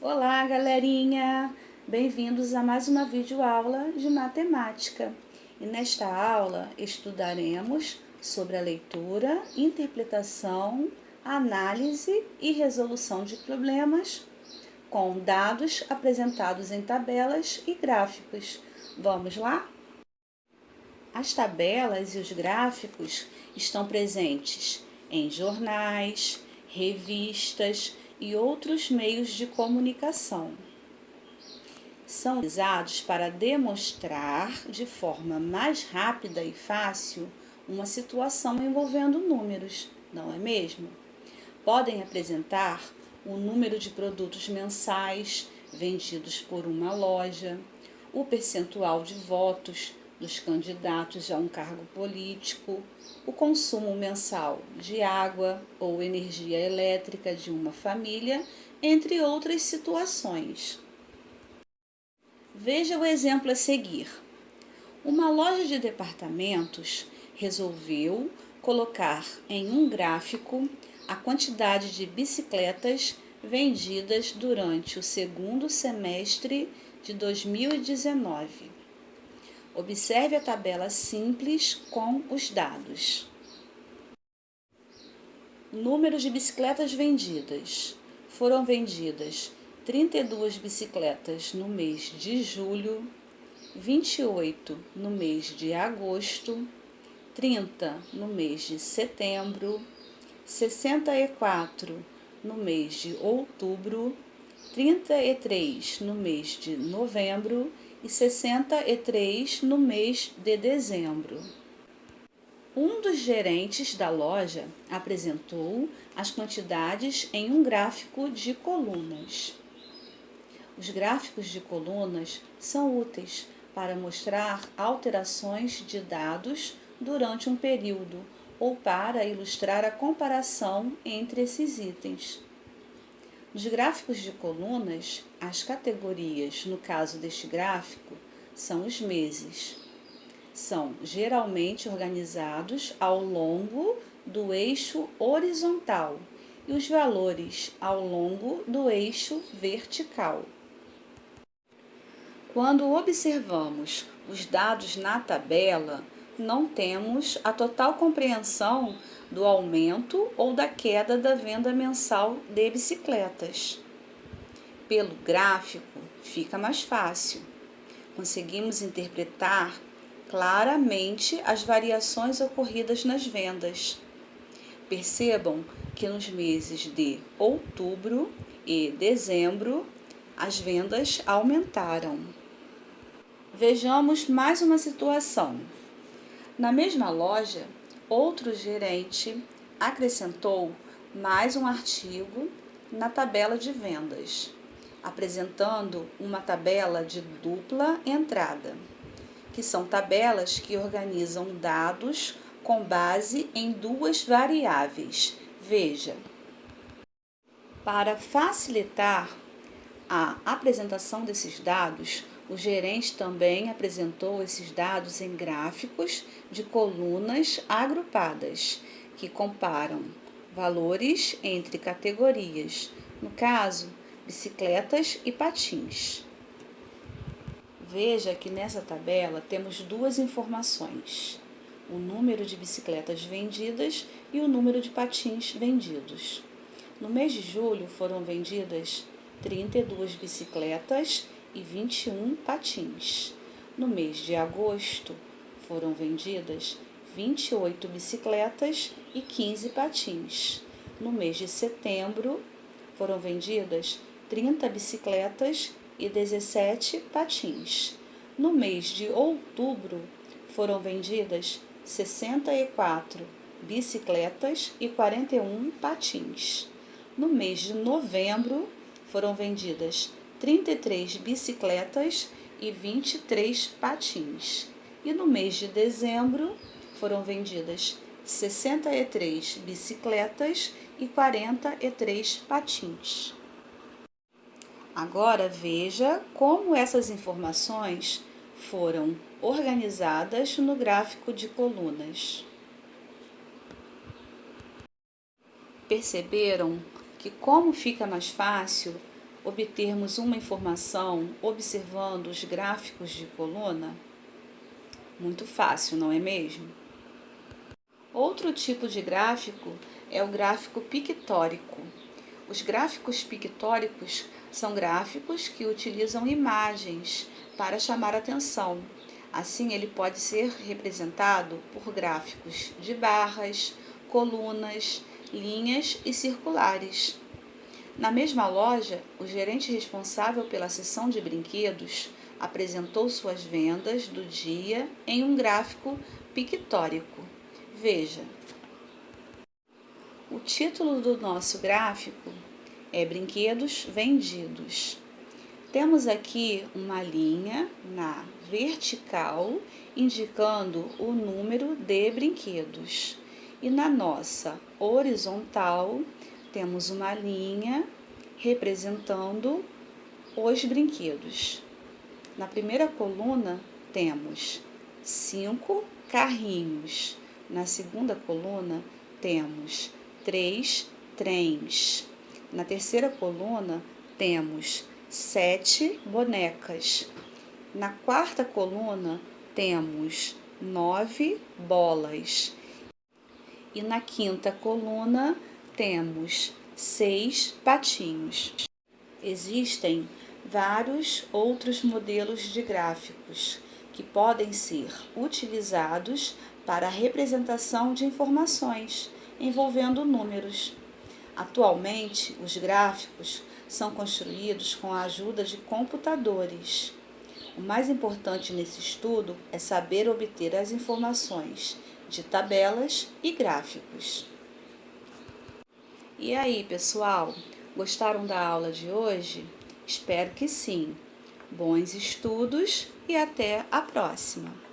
Olá, galerinha! Bem-vindos a mais uma videoaula de matemática. E nesta aula estudaremos sobre a leitura, interpretação, análise e resolução de problemas com dados apresentados em tabelas e gráficos. Vamos lá? As tabelas e os gráficos estão presentes em jornais, revistas e outros meios de comunicação. São utilizados para demonstrar de forma mais rápida e fácil uma situação envolvendo números, não é mesmo? Podem apresentar o número de produtos mensais vendidos por uma loja, o percentual de votos dos candidatos a um cargo político, o consumo mensal de água ou energia elétrica de uma família, entre outras situações. Veja o exemplo a seguir. Uma loja de departamentos resolveu colocar em um gráfico a quantidade de bicicletas vendidas durante o segundo semestre de 2019. Observe a tabela simples com os dados. Número de bicicletas vendidas. Foram vendidas 32 bicicletas no mês de julho, 28 no mês de agosto, 30 no mês de setembro, 64 no mês de outubro, 33 no mês de novembro e 63 no mês de dezembro. Um dos gerentes da loja apresentou as quantidades em um gráfico de colunas. Os gráficos de colunas são úteis para mostrar alterações de dados durante um período ou para ilustrar a comparação entre esses itens. Nos gráficos de colunas, as categorias, no caso deste gráfico, são os meses. São geralmente organizados ao longo do eixo horizontal e os valores ao longo do eixo vertical. Quando observamos os dados na tabela, não temos a total compreensão do aumento ou da queda da venda mensal de bicicletas. Pelo gráfico, fica mais fácil. Conseguimos interpretar claramente as variações ocorridas nas vendas. Percebam que nos meses de outubro e dezembro, as vendas aumentaram. Vejamos mais uma situação. Na mesma loja, outro gerente acrescentou mais um artigo na tabela de vendas, apresentando uma tabela de dupla entrada, que são tabelas que organizam dados com base em duas variáveis. Veja, para facilitar a apresentação desses dados, o gerente também apresentou esses dados em gráficos de colunas agrupadas, que comparam valores entre categorias, no caso, bicicletas e patins. Veja que nessa tabela temos duas informações: o número de bicicletas vendidas e o número de patins vendidos. No mês de julho foram vendidas 32 bicicletas e 21 patins. No mês de agosto foram vendidas 28 bicicletas e 15 patins. No mês de setembro foram vendidas 30 bicicletas e 17 patins. No mês de outubro foram vendidas 64 bicicletas e 41 patins. No mês de novembro foram vendidas 33 bicicletas e 23 patins. E no mês de dezembro foram vendidas 63 bicicletas e 43 patins. Agora veja como essas informações foram organizadas no gráfico de colunas. Perceberam que como fica mais fácil obtermos uma informação observando os gráficos de coluna? Muito fácil, não é mesmo? Outro tipo de gráfico é o gráfico pictórico. Os gráficos pictóricos são gráficos que utilizam imagens para chamar atenção. Assim, ele pode ser representado por gráficos de barras, colunas, linhas e circulares. Na mesma loja, o gerente responsável pela seção de brinquedos apresentou suas vendas do dia em um gráfico pictórico. Veja, o título do nosso gráfico é Brinquedos Vendidos. Temos aqui uma linha na vertical indicando o número de brinquedos. E na nossa horizontal temos uma linha representando os brinquedos. Na primeira coluna temos 5 carrinhos. Na segunda coluna temos 3 trens. Na terceira coluna temos 7 bonecas. Na quarta coluna temos 9 bolas. E na quinta coluna temos 6 patinhos. Existem vários outros modelos de gráficos que podem ser utilizados para a representação de informações envolvendo números. Atualmente, os gráficos são construídos com a ajuda de computadores. O mais importante nesse estudo é saber obter as informações de tabelas e gráficos. E aí, pessoal, gostaram da aula de hoje? Espero que sim. Bons estudos e até a próxima!